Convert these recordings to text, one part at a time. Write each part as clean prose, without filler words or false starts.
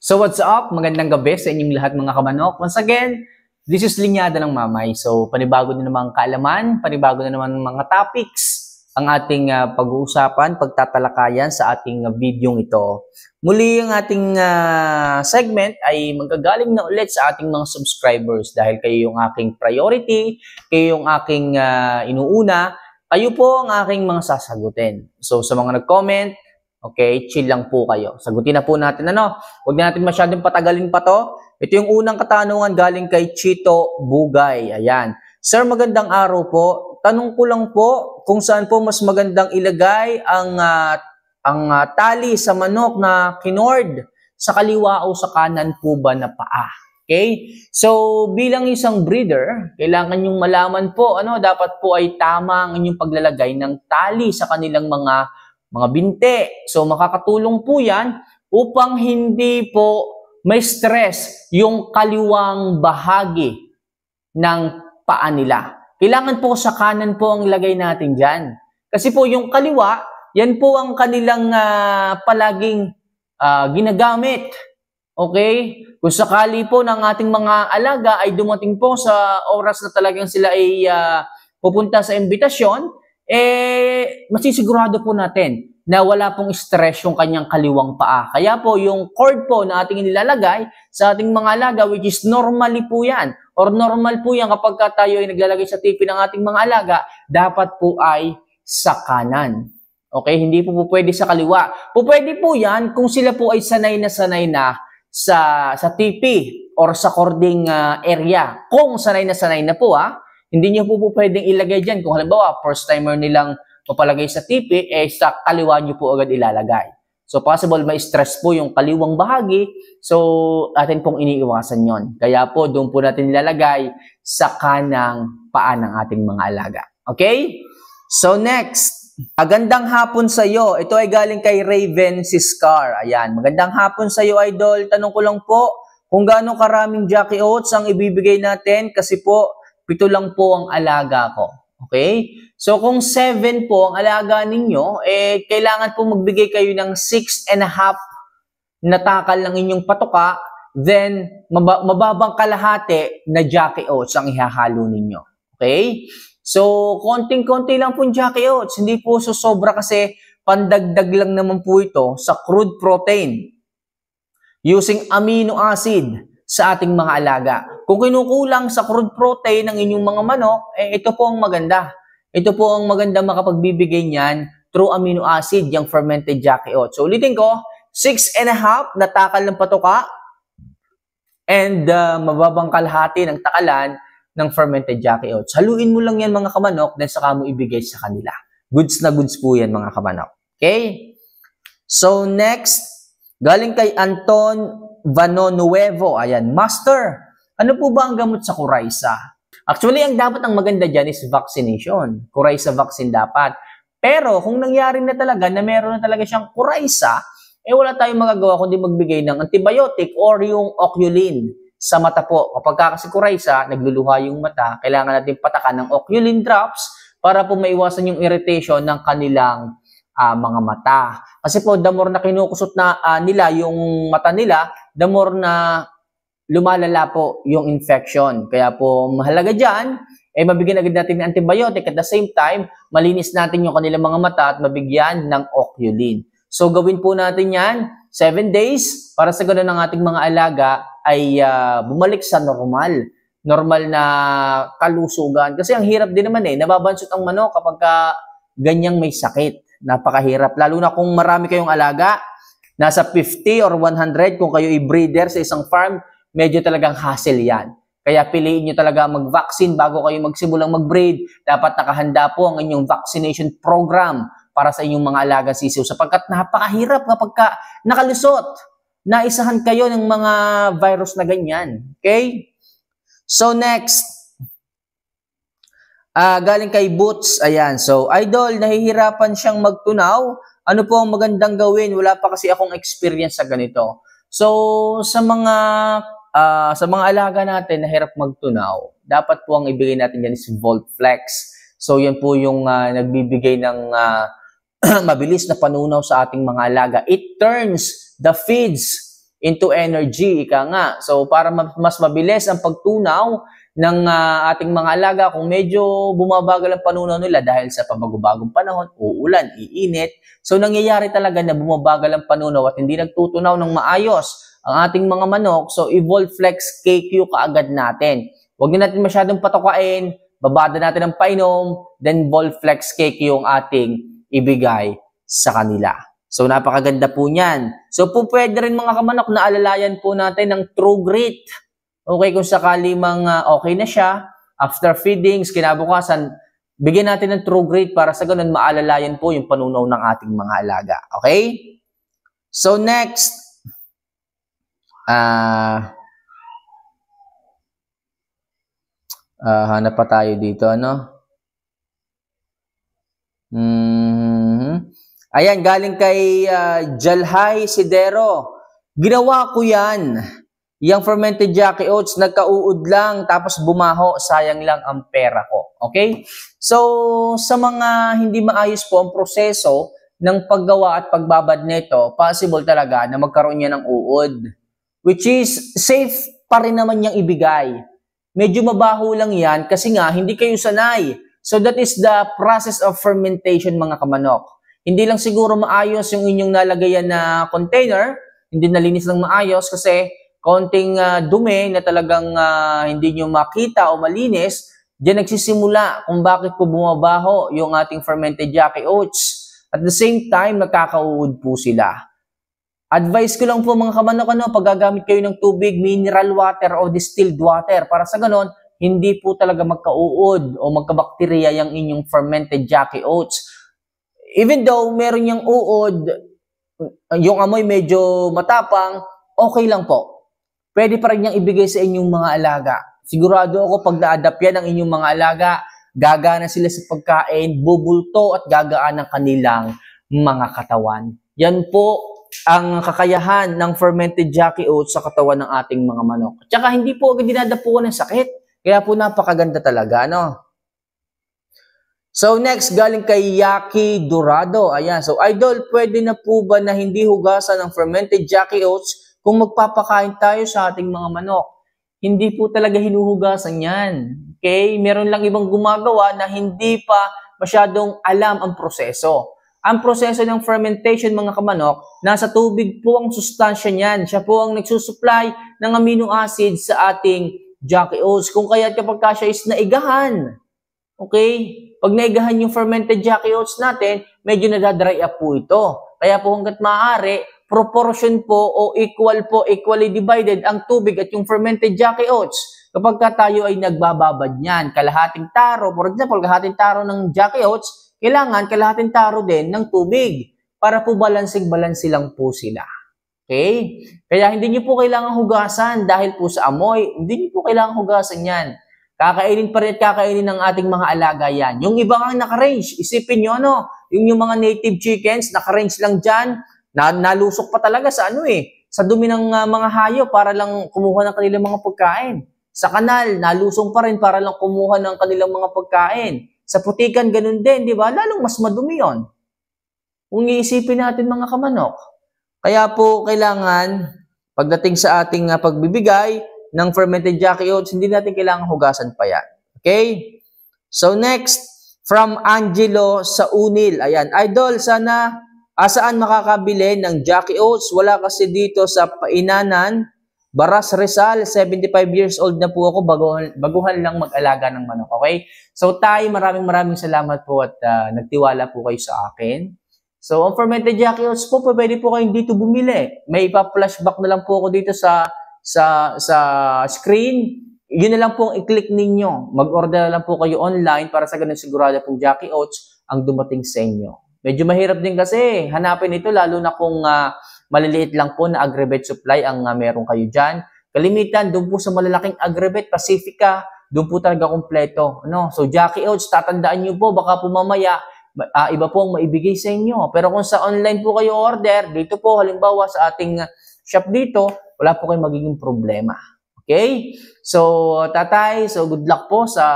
So what's up? Magandang gabi sa inyong lahat mga kamanok. Once again, this is Linyada ng Mamay. So panibago na naman kaalaman, panibago na naman mga topics ang ating pag-uusapan, pagtatalakayan sa ating video ito. Muli ang ating segment ay magagaling na ulit sa ating mga subscribers dahil kayo yung aking priority, kayo yung aking inuuna, kayo po ang aking mga sasagutin. So sa mga nag-comment, okay, chill lang po kayo. Sagutin na po natin Huwag na natin masyadong patagalin pa to. Ito yung unang katanungan galing kay Chito Bugay. Ayan. Sir, magandang araw po. Tanong ko lang po kung saan po mas magandang ilagay ang tali sa manok na kinord, sa kaliwa o sa kanan po ba na paa. Okay? So, bilang isang breeder, kailangan yung malaman po, dapat po ay tama ang inyong paglalagay ng tali sa kanilang mga binte. So, makakatulong po yan upang hindi po may stress yung kaliwang bahagi ng paa nila. Kailangan po sa kanan po ang ilagay natin dyan. Kasi po yung kaliwa, yan po ang kanilang palaging ginagamit. Okay? Kung sakali po ng ating mga alaga ay dumating po sa oras na talagang sila ay pupunta sa imbitasyon, masisigurado po natin na wala pong stress yung kanyang kaliwang paa. Kaya po yung cord po na ating nilalagay sa ating mga alaga, which is normally po yan, or normal po yan kapag tayo ay naglalagay sa tipi ng ating mga alaga, dapat po ay sa kanan. Okay? Hindi po pwede sa kaliwa. Pwede po yan kung sila po ay sanay na sa tipi or sa cording area. Kung sanay na po hindi niyo po pwedeng ilagay dyan. Kung halimbawa, first timer nilang mapalagay sa tipi, sa kaliwa niyo po agad ilalagay. So, possible may stress po yung kaliwang bahagi. So, atin pong iniiwasan yon. Kaya po, doon po natin ilalagay sa kanang paa ng ating mga alaga. Okay? So, next. Magandang hapon sa iyo. Ito ay galing kay Raven Siscar. Ayan. Magandang hapon sa iyo, Idol. Tanong ko lang po, kung gaano karaming Jackie Oats ang ibibigay natin kasi po, 7 lang po ang alaga ko. Okay? So, kung 7 po ang alaga ninyo, kailangan po magbigay kayo ng 6.5 na takal ng inyong patuka, then, mababang kalahati na Jackie Oats ang ihahalo ninyo. Okay? So, konting-konti lang po yung Jackie Oats. Hindi po sobra kasi pandagdag lang naman po ito sa crude protein using amino acid sa ating mga alaga. Kung kinukulang sa crude protein ng inyong mga manok, ito po ang maganda. Ito po ang maganda makapagbibigay niyan through amino acid, yung fermented Jackie Oats. So, ulitin ko, 6.5 na takal ng patuka and mababang kalahati ng takalan ng fermented Jackie Oats. Haluin mo lang yan mga kamanok, then saka mo ibigay sa kanila. Goods na goods po yan mga kamanok. Okay? So, next, galing kay Anton Vanonuevo. Ayan, Master, ano po ba ang gamot sa Coryza? Actually, ang maganda dyan is vaccination. Coryza vaccine dapat. Pero kung nangyari na talaga na meron na talaga siyang Coryza, wala tayong magagawa kundi magbigay ng antibiotic or yung Oculin sa mata po. Kapag kasi Coryza, nagluluha yung mata, kailangan natin patakan ng Oculin drops para po maiwasan yung irritation ng kanilang mga mata. Kasi po, the more na kinukusot na nila yung mata nila, the more na lumalala po yung infection. Kaya po, mahalaga dyan, mabigyan agad natin ng antibiotic. At the same time, malinis natin yung kanilang mga mata at mabigyan ng Oculin. So, gawin po natin yan, 7 days, para sa ganun ng ating mga alaga ay bumalik sa normal na kalusugan. Kasi ang hirap din naman nababansot ang manok kapag ganyang may sakit. Napakahirap. Lalo na kung marami kayong alaga, nasa 50 or 100, kung kayo i-breeder sa isang farm, medyo talagang hassle yan. Kaya piliin nyo talaga mag-vaccine bago kayo magsimulang mag-breed. Dapat nakahanda po ang inyong vaccination program para sa inyong mga alaga sisiw. Sapagkat napakahirap kapag nakalusot, naisahan kayo ng mga virus na ganyan. Okay? So next, galing kay Boots. Ayan. So, Idol, nahihirapan siyang magtunaw. Ano po ang magandang gawin? Wala pa kasi akong experience sa ganito. So, sa mga alaga natin na hirap magtunaw, dapat po ang ibigay natin yan is Voltflex. So, yan po yung nagbibigay ng mabilis na panunaw sa ating mga alaga. It turns the feeds into energy, ika nga. So, para mas mabilis ang pagtunaw ng ating mga alaga, kung medyo bumabagal ang panunaw nila dahil sa pabagong panahon, uulan, iinit. So, nangyayari talaga na bumabagal ang panunaw at hindi nagtutunaw ng maayos ang ating mga manok. So, Evolflex KQ kaagad natin. Huwag na natin masyadong patukain, babada natin ang painom, then Volflex KQ yung ating ibigay sa kanila. So, napakaganda po niyan. So, po pwede rin mga kamanok na alalayan po natin ng True Grit. Okay, kung sakali okay na siya, after feedings, kinabukasan, bigyan natin ng True Grit para sa ganun maalalayan po yung panunaw ng ating mga alaga. Okay? So, next, hanap pa tayo dito, ano? Ayan, galing kay Jalhay Sidero. Ginawa ko yan. Yung fermented Jackie Oats, nagkauud lang, tapos bumaho, sayang lang ang pera ko. Okay? So, sa mga hindi maayos po ang proseso ng paggawa at pagbabad nito, possible talaga na magkaroon niya ng uod. Which is, safe pa rin naman niyang ibigay. Medyo mabaho lang yan kasi nga, hindi kayo sanay. So, that is the process of fermentation, mga kamanok. Hindi lang siguro maayos yung inyong nalagayan na container, hindi nalinis ng maayos kasi konting dumi na talagang hindi nyo makita o malinis, diyan nagsisimula kung bakit po bumabaho yung ating fermented Jackie Oats. At the same time, nagkakauud po sila. Advice ko lang po mga kamanok, pag gagamit kayo ng tubig, mineral water o distilled water, para sa ganon, hindi po talaga magkauud o magkabakterya yung inyong fermented Jackie Oats. Even though meron yung uod, yung amoy medyo matapang, okay lang po. Pwede pa rin niyang ibigay sa inyong mga alaga. Sigurado ako pag na-adapt yan ang inyong mga alaga, gagana sila sa pagkain, bubulto at gagaan ang kanilang mga katawan. Yan po ang kakayahan ng fermented Jackie Oats sa katawan ng ating mga manok. At saka hindi po agad dinadapuan ng sakit. Kaya po napakaganda talaga, no? So next, galing kay Yaki Dorado. Ayan. So idol, pwede na po ba na hindi hugasan ng fermented Jackie Oats kung magpapakain tayo sa ating mga manok? Hindi po talaga hinuhugasan yan. Okay? Meron lang ibang gumagawa na hindi pa masyadong alam ang proseso. Ang proseso ng fermentation, mga kamanok, nasa tubig po ang sustansya niyan. Siya po ang nagsusupply ng amino acids sa ating Jackie Oats. Kung kaya kapag siya is naigahan, okay? Pag naigahan yung fermented Jackie Oats natin, medyo nadadry up po ito. Kaya po hanggat maaari, proportion po o equally divided ang tubig at yung fermented Jackie Oats. Kapag tayo ay nagbababad niyan, kalahating taro, for example, kalahating taro ng Jackie Oats, kailangan kalahating taro din ng tubig para po balansing-balansi lang po sila. Okay? Kaya hindi niyo po kailangan hugasan dahil po sa amoy, hindi niyo po kailangan hugasan yan. Kakainin pa rin at kakainin ng ating mga alaga yan. Yung iba nga naka-range, isipin nyo, yung mga native chickens, naka-range lang dyan, nalusok pa talaga sa sa dumi ng mga hayop para lang kumuha ng kanilang mga pagkain. Sa kanal, nalusong pa rin para lang kumuha ng kanilang mga pagkain. Sa putikan, ganun din, di ba? Lalong mas madumi yon. Kung iisipin natin mga kamanok. Kaya po, kailangan, pagdating sa ating pagbibigay, ng fermented Jackie Oats, hindi natin kailangan hugasan pa yan. Okay? So next, from Angelo sa Unil. Ayan, idol, sana, saan makakabili ng Jackie Oats? Wala kasi dito sa Painanan, Baras Rizal, 75 years old na po ako, baguhan lang mag-alaga ng manok. Okay? So tayo, maraming salamat po at nagtiwala po kayo sa akin. So, ang fermented Jackie Oats po, pwede po kayong dito bumili. May ipa-flashback na lang po ako dito sa screen. Yun na lang pong i-click ninyo. Mag-order na lang po kayo online para sa ganun sigurado pong Jackie Oats ang dumating sa inyo. Medyo mahirap din kasi hanapin ito lalo na kung maliliit lang po na Agrivet supply ang meron kayo dyan. Kalimitan, doon po sa malalaking Agrivet, Pacifica, doon po talaga kompleto. So Jackie Oats, tatandaan nyo po, baka po mamaya iba po ang maibigay sa inyo. Pero kung sa online po kayo order, dito po halimbawa sa ating shop dito, wala po kayong magiging problema. Okay? So, tatay, so good luck po sa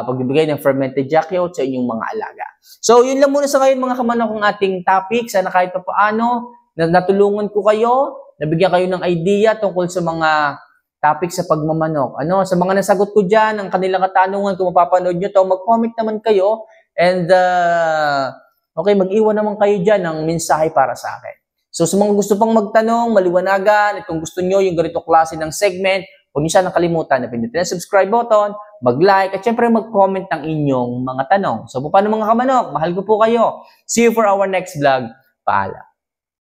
pagbibigay ng fermented Jackie Oats sa inyong mga alaga. So, yun lang muna sa ngayon mga kamanok ang ating topic. Sana kahit pa paano, natulungan ko kayo nabigyan kayo ng idea tungkol sa mga topic sa pagmamanok. Sa mga nasagot ko dyan, ang kanilang katanungan, kung mapapanood nyo to, mag-comment naman kayo. And, okay, mag-iwan naman kayo dyan ng mensahe para sa akin. So, sa mga gusto pang magtanong, maliwanagan, kung gusto nyo yung ganito klase ng segment, huwag nyo sana nakalimutan na pindutin ang subscribe button, mag-like, at syempre mag-comment ng inyong mga tanong. So, paano mga kamanok? Mahal ko po kayo. See you for our next vlog. Paalam.